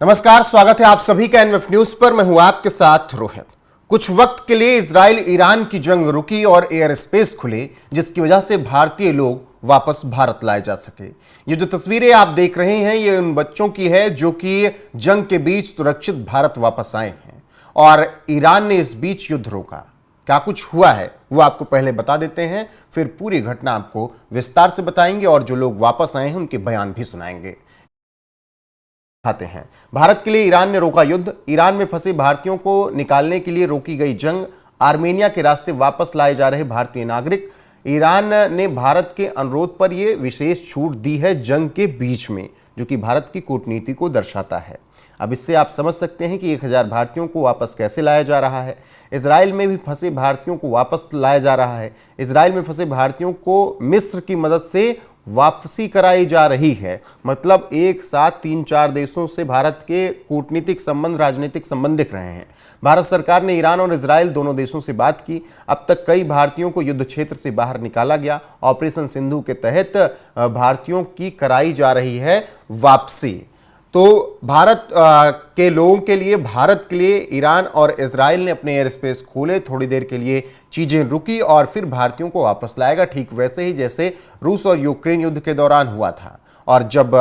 नमस्कार, स्वागत है आप सभी का एनएफ न्यूज पर। मैं हूं आपके साथ रोहित। कुछ वक्त के लिए इजराइल ईरान की जंग रुकी और एयर स्पेस खुले, जिसकी वजह से भारतीय लोग वापस भारत लाए जा सके। ये जो तस्वीरें आप देख रहे हैं ये उन बच्चों की है जो कि जंग के बीच सुरक्षित भारत वापस आए हैं और ईरान ने इस बीच युद्ध रोका। क्या कुछ हुआ है वो आपको पहले बता देते हैं, फिर पूरी घटना आपको विस्तार से बताएंगे और जो लोग वापस आए हैं उनके बयान भी सुनाएंगे। आते हैं। भारत के लिए ईरान ने रोका युद्ध। ईरान में फंसे भारतीयों को निकालने के लिए रोकी गई जंग। आर्मेनिया के रास्ते वापस लाए जा रहे भारतीय नागरिक। ईरान ने भारत के अनुरोध पर यह विशेष छूट दी है जंग के बीच में, जो कि भारत की कूटनीति को दर्शाता है। अब इससे आप समझ सकते हैं कि 1000 भारतीयों को वापस कैसे लाया जा रहा है। इजराइल में भी फंसे भारतीयों को वापस लाया जा रहा है। इजराइल में फंसे भारतीयों को मिस्र की मदद से वापसी कराई जा रही है। मतलब एक साथ 3-4 देशों से भारत के कूटनीतिक संबंध, राजनीतिक संबंध दिख रहे हैं। भारत सरकार ने ईरान और इजराइल दोनों देशों से बात की। अब तक कई भारतीयों को युद्ध क्षेत्र से बाहर निकाला गया। ऑपरेशन सिंधु के तहत भारतीयों की कराई जा रही है वापसी। तो भारत के लोगों के लिए, भारत के लिए ईरान और इजराइल ने अपने एयर स्पेस खोले। थोड़ी देर के लिए चीजें रुकी और फिर भारतीयों को वापस लाएगा, ठीक वैसे ही जैसे रूस और यूक्रेन युद्ध के दौरान हुआ था। और जब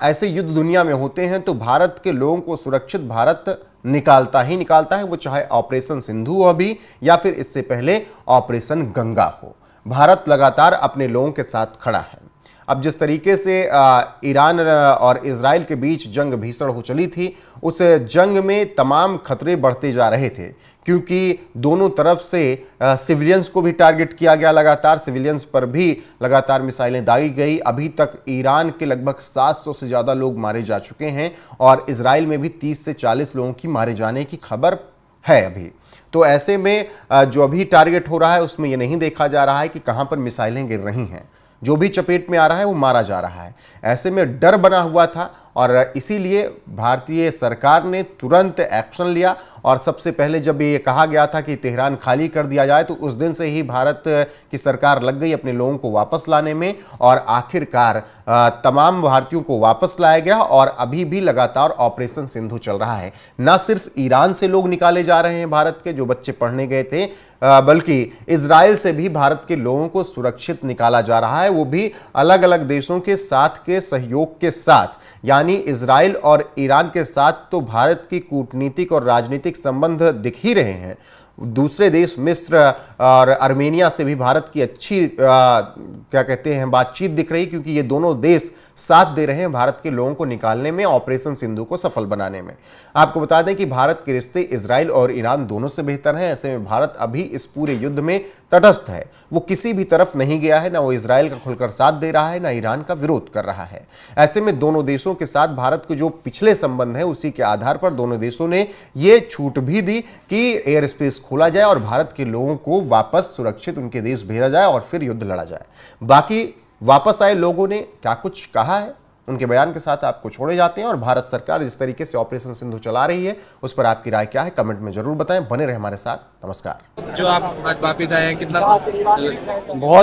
ऐसे युद्ध दुनिया में होते हैं तो भारत के लोगों को सुरक्षित भारत निकालता ही निकालता है, वो चाहे ऑपरेशन सिंधु हो भी या फिर इससे पहले ऑपरेशन गंगा हो। भारत लगातार अपने लोगों के साथ खड़ा है। अब जिस तरीके से ईरान और इजराइल के बीच जंग भीषण हो चली थी, उस जंग में तमाम खतरे बढ़ते जा रहे थे, क्योंकि दोनों तरफ से सिविलियंस को भी टारगेट किया गया। लगातार सिविलियंस पर भी लगातार मिसाइलें दागी गई। अभी तक ईरान के लगभग 700 से ज़्यादा लोग मारे जा चुके हैं और इजराइल में भी 30 से 40 लोगों की मारे जाने की खबर है अभी। तो ऐसे में जो अभी टारगेट हो रहा है उसमें यह नहीं देखा जा रहा है कि कहाँ पर मिसाइलें गिर रही हैं। जो भी चपेट में आ रहा है वो मारा जा रहा है। ऐसे में डर बना हुआ था और इसीलिए भारतीय सरकार ने तुरंत एक्शन लिया। और सबसे पहले जब ये कहा गया था कि तेहरान खाली कर दिया जाए, तो उस दिन से ही भारत की सरकार लग गई अपने लोगों को वापस लाने में और आखिरकार तमाम भारतीयों को वापस लाया गया। और अभी भी लगातार ऑपरेशन सिंधु चल रहा है। न सिर्फ ईरान से लोग निकाले जा रहे हैं भारत के, जो बच्चे पढ़ने गए थे, बल्कि इजराइल से भी भारत के लोगों को सुरक्षित निकाला जा रहा है, वो भी अलग अलग देशों के साथ के सहयोग के साथ। यानी इजराइल और ईरान के साथ तो भारत की कूटनीतिक और राजनीतिक संबंध दिख ही रहे हैं। दूसरे देश मिस्र और आर्मेनिया से भी भारत की अच्छी क्या कहते हैं बातचीत दिख रही, क्योंकि ये दोनों देश साथ दे रहे हैं भारत के लोगों को निकालने में, ऑपरेशन सिंधु को सफल बनाने में। आपको बता दें कि भारत के रिश्ते इजराइल और ईरान दोनों से बेहतर हैं। ऐसे में भारत अभी इस पूरे युद्ध में तटस्थ है। वो किसी भी तरफ नहीं गया है, ना वो इजराइल का खुलकर साथ दे रहा है, ना ईरान का विरोध कर रहा है। ऐसे में दोनों देशों के साथ भारत के जो पिछले संबंध है उसी के आधार पर दोनों देशों ने ये छूट भी दी कि एयर स्पेस खोला जाए और भारत के लोगों को वापस सुरक्षित उनके देश भेजा जाए और फिर युद्ध लड़ा जाए। बाकी वापस आए लोगों ने क्या कुछ कहा है, उनके बयान के साथ आपको छोड़े जाते हैं। और भारत सरकार जिस तरीके से ऑपरेशन सिंधु चला रही है उस पर आपकी राय क्या है, कमेंट में जरूर बताएं। बने रहे हमारे साथ। नमस्कार। जो आप आज वापिस आए हैं, कितना बहुत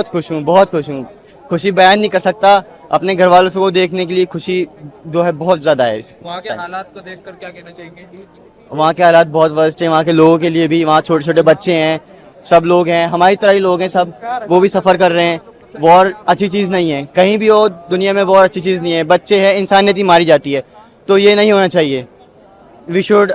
खुश हूँ, बहुत खुश हूँ। खुशी बयान नहीं कर सकता। अपने घर वालों को देखने के लिए खुशी जो है बहुत ज्यादा है। वहाँ के हालात को देखकर क्या कहना चाहेंगे? वहाँ के हालात बहुत वर्स्ट हैं। वहाँ के लोगों के लिए भी, वहाँ छोटे छोटे बच्चे हैं, सब लोग हैं, हमारी तरह ही लोग हैं सब, वो भी सफ़र कर रहे हैं। वॉर अच्छी चीज़ नहीं है, कहीं भी हो दुनिया में वॉर अच्छी चीज़ नहीं है। बच्चे हैं, इंसानियत ही मारी जाती है, तो ये नहीं होना चाहिए। We should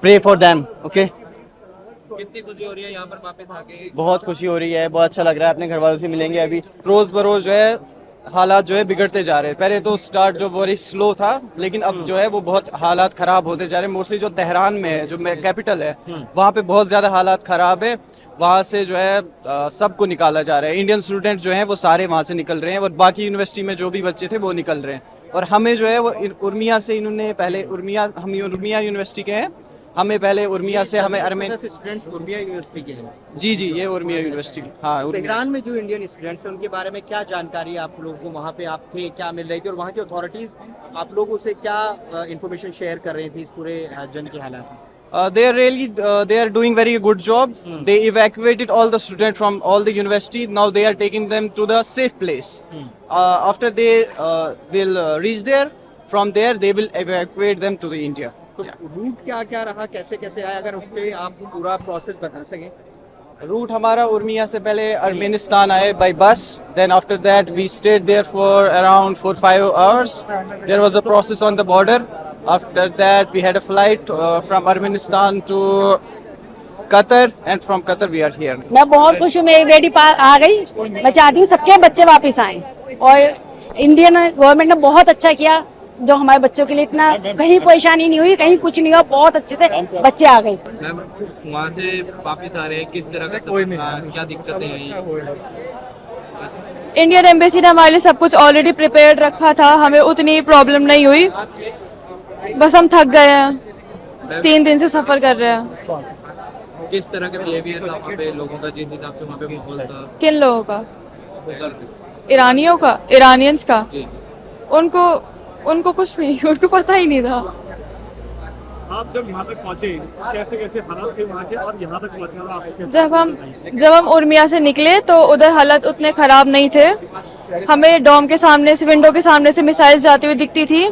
pray for them. Okay. कितनी खुशी हो रही है यहाँ पर वापस आके? बहुत खुशी हो रही है, बहुत अच्छा लग रहा है। अपने घर वालों से मिलेंगे अभी। रोज बरोज जो है हालात जो है बिगड़ते जा रहे हैं। पहले तो स्टार्ट जो वेरी स्लो था, लेकिन अब जो है वो बहुत हालात खराब होते जा रहे हैं। मोस्टली जो तेहरान में है, जो कैपिटल है, वहाँ पे बहुत ज़्यादा हालात खराब है। वहाँ से जो है सबको निकाला जा रहा है। इंडियन स्टूडेंट जो हैं वो सारे वहाँ से निकल रहे हैं और बाकी यूनिवर्सिटी में जो भी बच्चे थे वो निकल रहे हैं। और हमें जो है वो उर्मिया से इन्होंने पहले हम उर्मिया यूनिवर्सिटी के हैं, हमें पहले उर्मिया से हमें आर्मेनिया से स्टूडेंट्स उर्मिया यूनिवर्सिटी के हैं। जी ये उर्मिया यूनिवर्सिटी। हाँ, तेहरान में जो इंडियन स्टूडेंट्स हैं उनके बारे में क्या जानकारी है आप लोगों को? वहाँ पे आप थे, क्या मिल रही थी, और वहाँ की अथॉरिटीज आप लोगों से क्या इंफॉर्मेशन शेयर कर रही थी इस पूरे जंग के हालात में? they are doing very good job. They evacuated all the students from all the university. Now they are taking them to the safe place. After they will reach there, from there they will evacuate them to the India. तो root क्या क्या रहा, कैसे कैसे आया, अगर उस पर आप पूरा प्रोसेस बता सकें। रूट हमारा उर्मिया से पहले अर्मेनिस्तान आए by bus, then after that we stayed there for around 4-5 hours. There was a process on the border. After that we had a flight from Armenistan to Qatar, and from Qatar we are here. मैं बहुत खुश हूँ, मेरी बेटी पार आ गई। मैं चाहती हूँ सबके बच्चे वापस आएं, और इंडियन गवर्नमेंट ने बहुत अच्छा किया, जो हमारे बच्चों के लिए इतना कहीं परेशानी नहीं हुई, कहीं कुछ नहीं हुआ, बहुत अच्छे से बच्चे आ गए। मैम वहाँ से वापस आ रहे हैं, किस तरह का सफर था, क्या दिक्कतें आई? इंडियन एम्बेसी ने हमारे लिए सब कुछ ऑलरेडी प्रिपेयर्ड रखा था, हमें उतनी प्रॉब्लम नहीं हुई। बस हम थक गए हैं, 3 दिन से सफर कर रहे हैं। किस तरह का बिहेवियर था वहाँ पे लोगों का, जिस हिसाब से वहाँ पे माहौल था? किन लोगों का? उधर? ईरानियों का, ईरानियंस का? जी। उनको कुछ नहीं, उनको पता ही नहीं था। आप जब यहाँ तक पहुँचे कैसे कैसे हालात थे वहाँ के, और यहाँ तक पहुँचने में आपको कैसे? जब हम उर्मिया से निकले तो उधर हालत उतने खराब नहीं थे। हमें डॉम के सामने से, विंडो के सामने से मिसाइल्स जाती हुई दिखती थी,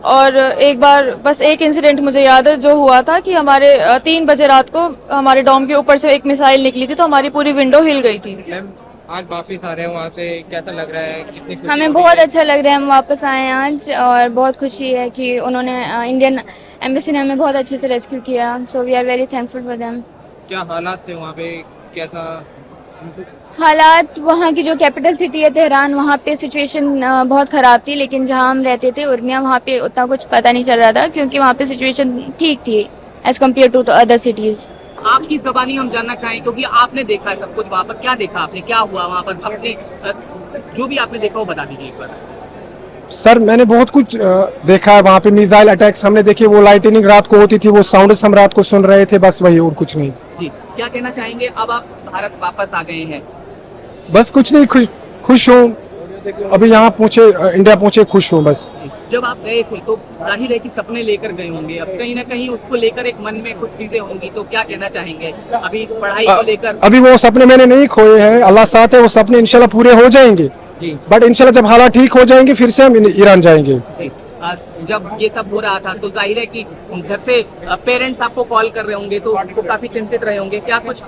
और एक बार बस एक इंसिडेंट मुझे याद है जो हुआ था कि हमारे 3 बजे रात को हमारे डॉम के ऊपर से एक मिसाइल निकली थी, तो हमारी पूरी विंडो हिल गई थी। मैम आज वापस आ रहे हैं वहाँ से, कैसा लग रहा है, कितनी खुशी हमें हो बहुत रही है? अच्छा लग रहा है, हम वापस आए हैं आज, और बहुत खुशी है कि उन्होंने इंडियन एम्बेसी ने हमें बहुत अच्छे से रेस्क्यू किया। So we are very thankful for them. क्या हालात थे वहाँ पे, कैसा? हालात वहाँ की जो कैपिटल सिटी है तेहरान, वहाँ पे सिचुएशन बहुत ख़राब थी, लेकिन जहाँ हम रहते थे उर्मिया, वहाँ पे उतना कुछ पता नहीं चल रहा था, क्योंकि वहाँ पे सिचुएशन ठीक थी as compare to other cities. आपकी ज़बानी हम जानना चाहें, क्योंकि आपने देखा है सब कुछ वहाँ पर, क्या देखा आपने, क्या हुआ वहाँ पर, अपने जो भी आपने देखा वो बता दीजिए एक बार। सर मैंने बहुत कुछ देखा है वहाँ पे। मिसाइल अटैक्स हमने देखे, वो लाइटनिंग रात को होती थी, वो साउंड्स हम रात को सुन रहे थे, बस वही और कुछ नहीं। जी, क्या कहना चाहेंगे? अब आप भारत वापस आ गए हैं। बस कुछ नहीं, खुश हूँ। अभी यहाँ पहुँचे, इंडिया पहुँचे, खुश हूँ बस। जब आप गए थे तो जाहिर है कि सपने लेकर गए होंगे, अब कहीं ना कहीं उसको लेकर एक मन में कुछ चीजें होंगी, तो क्या कहना चाहेंगे अभी पढ़ाई को लेकर? अभी वो सपने मैंने नहीं खोए हैं, अल्लाह साथ है, वो सपने इंशाल्लाह पूरे हो जाएंगे। जी। बट इंशाल्लाह जब हालात ठीक हो जाएंगे फिर से हम ईरान जाएंगे। जी। जब ये सब हो रहा था तो जाहिर है कि घर से पेरेंट्स आपको कॉल कर रहे होंगे, तो आपको काफी चिंतित रहे होंगे। क्या कुछ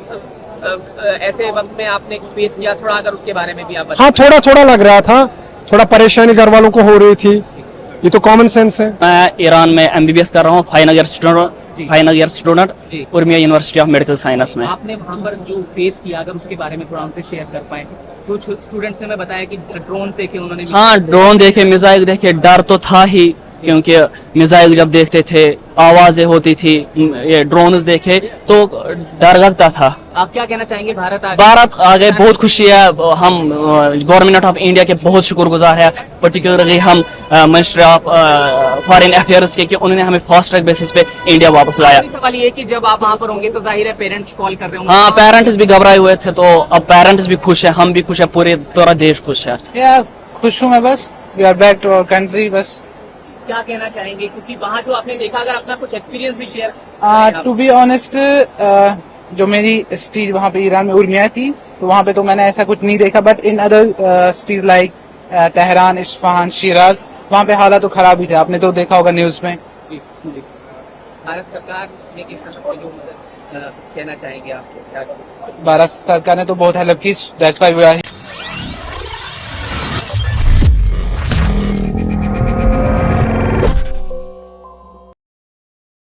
ऐसे वक्त में आपने फेस किया, थोड़ा अगर उसके बारे में भी आप बताएं। हाँ, थोड़ा थोड़ा लग रहा था, थोड़ा परेशानी घर वालों को हो रही थी, ये तो कॉमन सेंस है। मैं ईरान में MBBS कर रहा हूँ, final year student Urmia university of medical science में। आपने वहाँ पर जो फेस किया, अगर उसके बारे में थोड़ा हमसे शेयर कर पाए। कुछ स्टूडेंट्स ने बताया कि ड्रोन देखे उन्होंने। हाँ, ड्रोन देखे, मिसाइल देखे, डर तो था ही, क्योंकि मिसाइल जब देखते थे आवाजें होती थी, ये ड्रोन्स देखे तो डर लगता था। आप क्या कहना चाहेंगे? भारत आ गए, बहुत खुशी है। हम गवर्नमेंट ऑफ इंडिया के बहुत शुक्रगुजार है, पर्टिकुलरली हम मिनिस्ट्री ऑफ फॉरेन अफेयर्स के, कि उन्होंने हमें फास्ट ट्रैक बेसिस पे इंडिया वापस लाया। सवाल ये कि जब आप वहाँ पर होंगे तो जाहिर है पेरेंट्स कॉल कर रहे होंगे। हाँ, पेरेंट्स भी घबराए हुए थे, तो अब पेरेंट्स भी खुश है, हम भी खुश है, पूरा देश खुश है। खुश हूँ मैं बस, we are back to our country. बस क्या कहना चाहेंगे, क्योंकि वहाँ जो आपने देखा, अगर अपना कुछ एक्सपीरियंस भी शेयर। टू बी ऑनेस्ट, जो मेरी सिटी वहाँ पे ईरान में उर्मिया थी, तो वहाँ पे तो मैंने ऐसा कुछ नहीं देखा, but in other cities like Tehran, Isfahan, Siraj, वहाँ पे हालात तो खराब ही थे, आपने तो देखा होगा न्यूज में। भारत सरकार ने किस तरह से जो कहना चाहेंगे आपको? भारत सरकार ने तो बहुत हेल्प की, दैट्स व्हाई वी आर